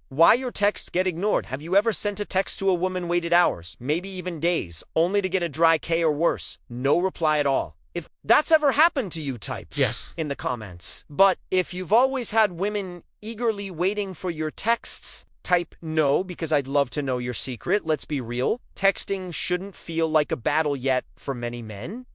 Why your texts get ignored. Have you ever sent a text to a woman, waited hours, maybe even days, only to get a dry K or worse, no reply at all? If that's ever happened to you, type Yes. in the comments. But if you've always had women eagerly waiting for your texts, type no, because I'd love to know your secret. Let's be real. Texting shouldn't feel like a battle yet for many men.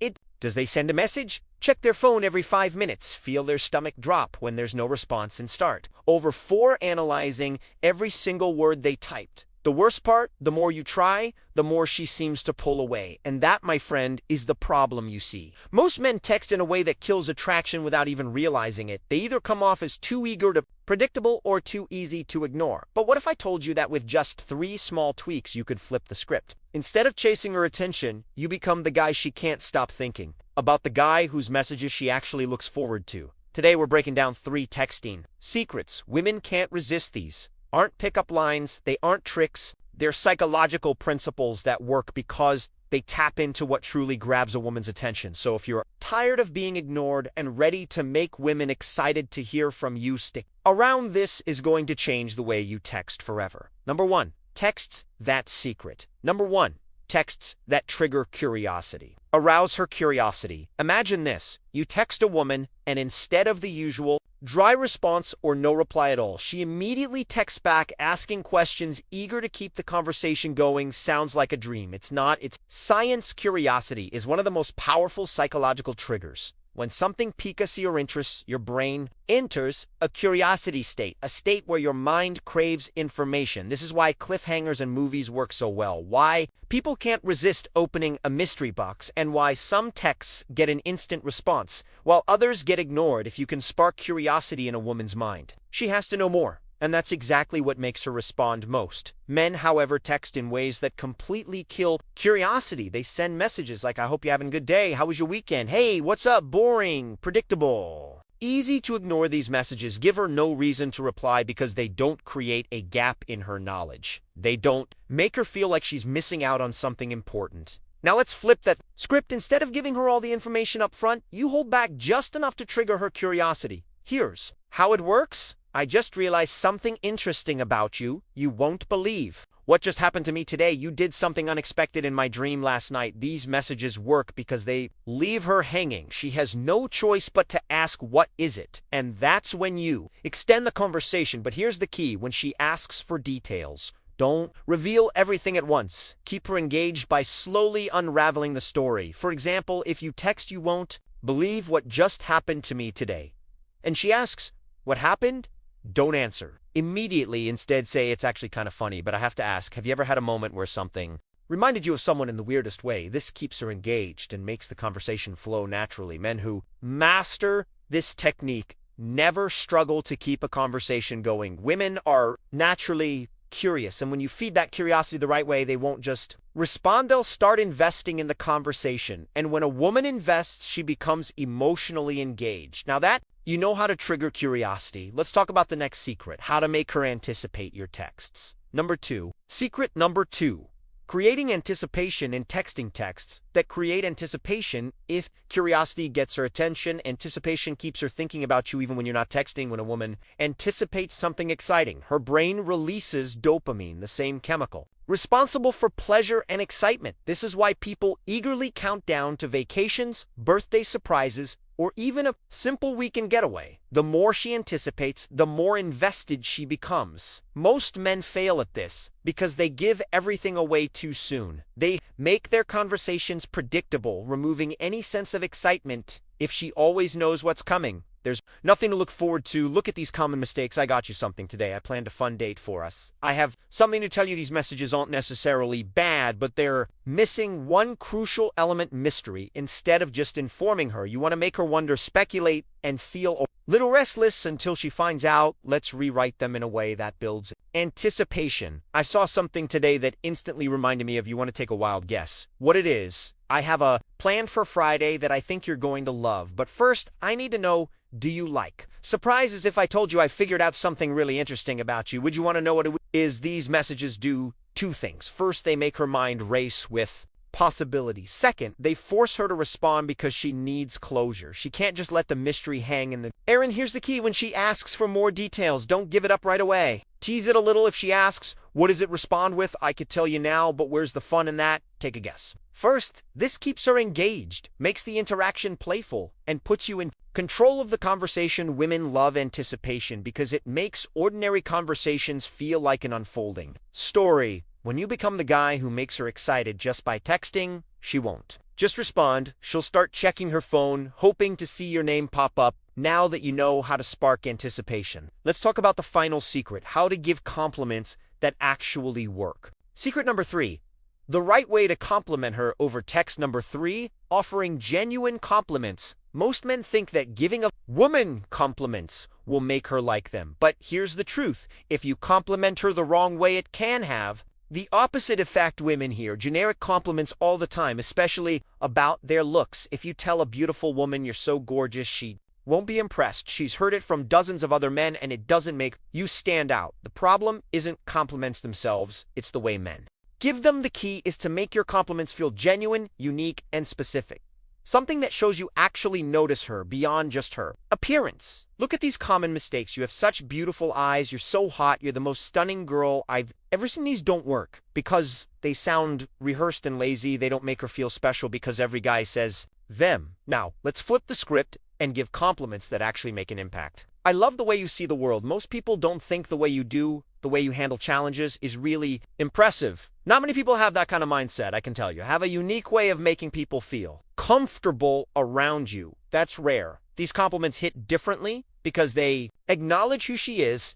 Does they send a message? Check their phone every 5 minutes, feel their stomach drop when there's no response, and start over 4 analyzing every single word they typed. The worst part, the more you try, the more she seems to pull away. And that, my friend, is the problem you see. Most men text in a way that kills attraction without even realizing it. They either come off as too eager to predictable or too easy to ignore. But what if I told you that with just 3 small tweaks you could flip the script? Instead of chasing her attention, you become the guy she can't stop thinking about, the guy whose messages she actually looks forward to. Today we're breaking down 3 texting secrets. Women can't resist these. Aren't pickup lines, they aren't tricks, they're psychological principles that work because they tap into what truly grabs a woman's attention. So if you're tired of being ignored and ready to make women excited to hear from you, stick around. This is going to change the way you text forever. Number 1, texts that's secret. Number 1, texts that trigger curiosity. Arouse her curiosity. Imagine this. You text a woman, and instead of the usual dry response or no reply at all, she immediately texts back asking questions, eager to keep the conversation going. Sounds like a dream. It's not. It's science. Curiosity is one of the most powerful psychological triggers. When something piques your interest, your brain enters a curiosity state, a state where your mind craves information. This is why cliffhangers in movies work so well, why people can't resist opening a mystery box, and why some texts get an instant response, while others get ignored. If you can spark curiosity in a woman's mind, she has to know more. And that's exactly what makes her respond most. Men, however, text in ways that completely kill curiosity. They send messages like, I hope you're having a good day. How was your weekend? Hey, what's up? Boring. Predictable. Easy to ignore these messages. Give her no reason to reply because they don't create a gap in her knowledge. They don't make her feel like she's missing out on something important. Now let's flip that script. Instead of giving her all the information up front, you hold back just enough to trigger her curiosity. Here's how it works. I just realized something interesting about you. You won't believe what just happened to me today. You did something unexpected in my dream last night. These messages work because they leave her hanging. She has no choice but to ask, what is it? And that's when you extend the conversation. But here's the key. When she asks for details, don't reveal everything at once. Keep her engaged by slowly unraveling the story. For example, if you text, you won't believe what just happened to me today, and she asks, what happened? Don't answer immediately. Instead, say, it's actually kind of funny, but I have to ask, have you ever had a moment where something reminded you of someone in the weirdest way? This keeps her engaged and makes the conversation flow naturally. Men who master this technique never struggle to keep a conversation going. Women are naturally curious, and when you feed that curiosity the right way, they won't just respond, they'll start investing in the conversation. And when a woman invests, she becomes emotionally engaged. Now that you know how to trigger curiosity, let's talk about the next secret, how to make her anticipate your texts. Secret number 2, creating anticipation in texting. Texts that create anticipation. If curiosity gets her attention, anticipation keeps her thinking about you even when you're not texting. When a woman anticipates something exciting, her brain releases dopamine, the same chemical responsible for pleasure and excitement. This is why people eagerly count down to vacations, birthday surprises, or even a simple weekend getaway. The more she anticipates, the more invested she becomes. Most men fail at this because they give everything away too soon. They make their conversations predictable, removing any sense of excitement. If she always knows what's coming, there's nothing to look forward to. Look at these common mistakes. I got you something today. I planned a fun date for us. I have something to tell you. These messages aren't necessarily bad, but they're missing one crucial element: mystery. Instead of just informing her, you want to make her wonder, speculate, and feel a little restless until she finds out. Let's rewrite them in a way that builds anticipation. I saw something today that instantly reminded me of you. Want to take a wild guess what it is? I have a plan for Friday that I think you're going to love. But first, I need to know, do you like surprises? If I told you I figured out something really interesting about you, would you want to know what it is? These messages do 2 things. First, they make her mind race with possibilities. Second, they force her to respond because she needs closure. She can't just let the mystery hang in the air. And here's the key: when she asks for more details, don't give it up right away. Tease it a little. If she asks, what does it respond with? I could tell you now, but where's the fun in that? Take a guess. First, this keeps her engaged, makes the interaction playful, and puts you in control of the conversation. Women love anticipation because it makes ordinary conversations feel like an unfolding story. When you become the guy who makes her excited just by texting, she won't just respond. She'll start checking her phone, hoping to see your name pop up. Now that you know how to spark anticipation, let's talk about the final secret: how to give compliments that actually work. Secret number 3. The right way to compliment her over text. Number 3, offering genuine compliments. Most men think that giving a woman compliments will make her like them. But here's the truth: if you compliment her the wrong way, it can have the opposite effect. Women hear generic compliments all the time, especially about their looks. If you tell a beautiful woman you're so gorgeous, she won't be impressed. She's heard it from dozens of other men, and it doesn't make you stand out. The problem isn't compliments themselves, it's the way men give them. The key is to make your compliments feel genuine, unique, and specific. Something that shows you actually notice her beyond just her appearance. Look at these common mistakes: you have such beautiful eyes, you're so hot, you're the most stunning girl I've ever seen. These don't work because they sound rehearsed and lazy. They don't make her feel special because every guy says them. Now, let's flip the script and give compliments that actually make an impact. I love the way you see the world. Most people don't think the way you do. The way you handle challenges is really impressive. Not many people have that kind of mindset, I can tell you. Have a unique way of making people feel comfortable around you. That's rare. These compliments hit differently because they acknowledge who she is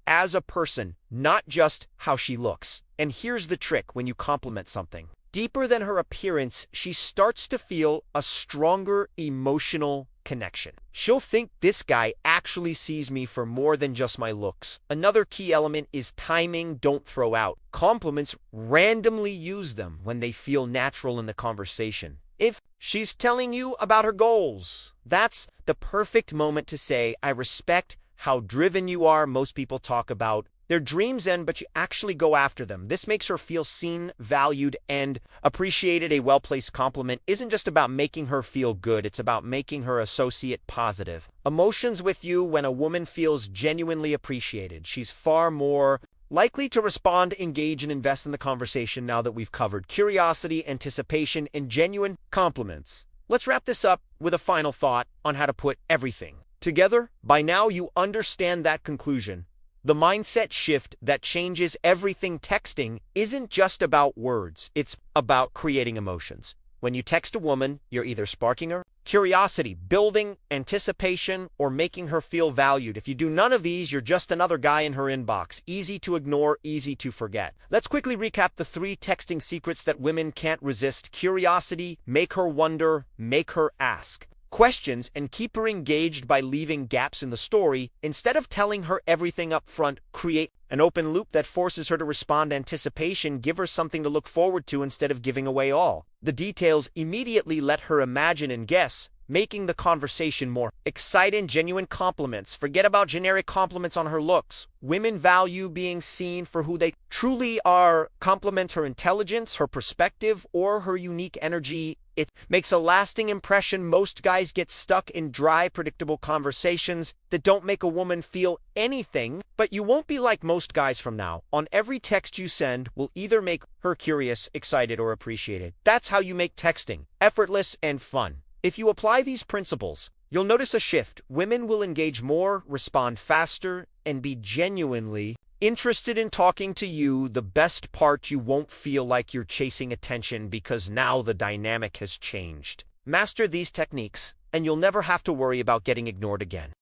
as a person, not just how she looks. And here's the trick: when you compliment something deeper than her appearance, she starts to feel a stronger emotional connection. She'll think, this guy actually sees me for more than just my looks. Another key element is timing. Don't throw out compliments. Randomly use them when they feel natural in the conversation. If she's telling you about her goals, that's the perfect moment to say, I respect how driven you are. Most people talk about their dreams but you actually go after them. This makes her feel seen, valued, and appreciated. A well-placed compliment isn't just about making her feel good, it's about making her associate positive emotions with you. When a woman feels genuinely appreciated, she's far more likely to respond, engage, and invest in the conversation. Now that we've covered curiosity, anticipation, and genuine compliments, let's wrap this up with a final thought on how to put everything together. By now, you understand that conclusion. The mindset shift that changes everything. Texting isn't just about words, it's about creating emotions. When you text a woman, you're either sparking her curiosity, building anticipation, or making her feel valued. If you do none of these, you're just another guy in her inbox. Easy to ignore, easy to forget. Let's quickly recap the 3 texting secrets that women can't resist. Curiosity: make her wonder, make her ask questions, and keep her engaged by leaving gaps in the story. Instead of telling her everything up front, create an open loop that forces her to respond. Anticipation: give her something to look forward to instead of giving away all the details immediately. Let her imagine and guess, making the conversation more exciting. Genuine compliments: forget about generic compliments on her looks. Women value being seen for who they truly are. Compliment her intelligence, her perspective, or her unique energy. It makes a lasting impression. Most guys get stuck in dry, predictable conversations that don't make a woman feel anything, but you won't be like most guys from now on. Every text you send will either make her curious, excited, or appreciated. That's how you make texting effortless and fun. If you apply these principles, you'll notice a shift. Women will engage more, respond faster, and be genuinely interested in talking to you. The best part: you won't feel like you're chasing attention because now the dynamic has changed. Master these techniques, and you'll never have to worry about getting ignored again.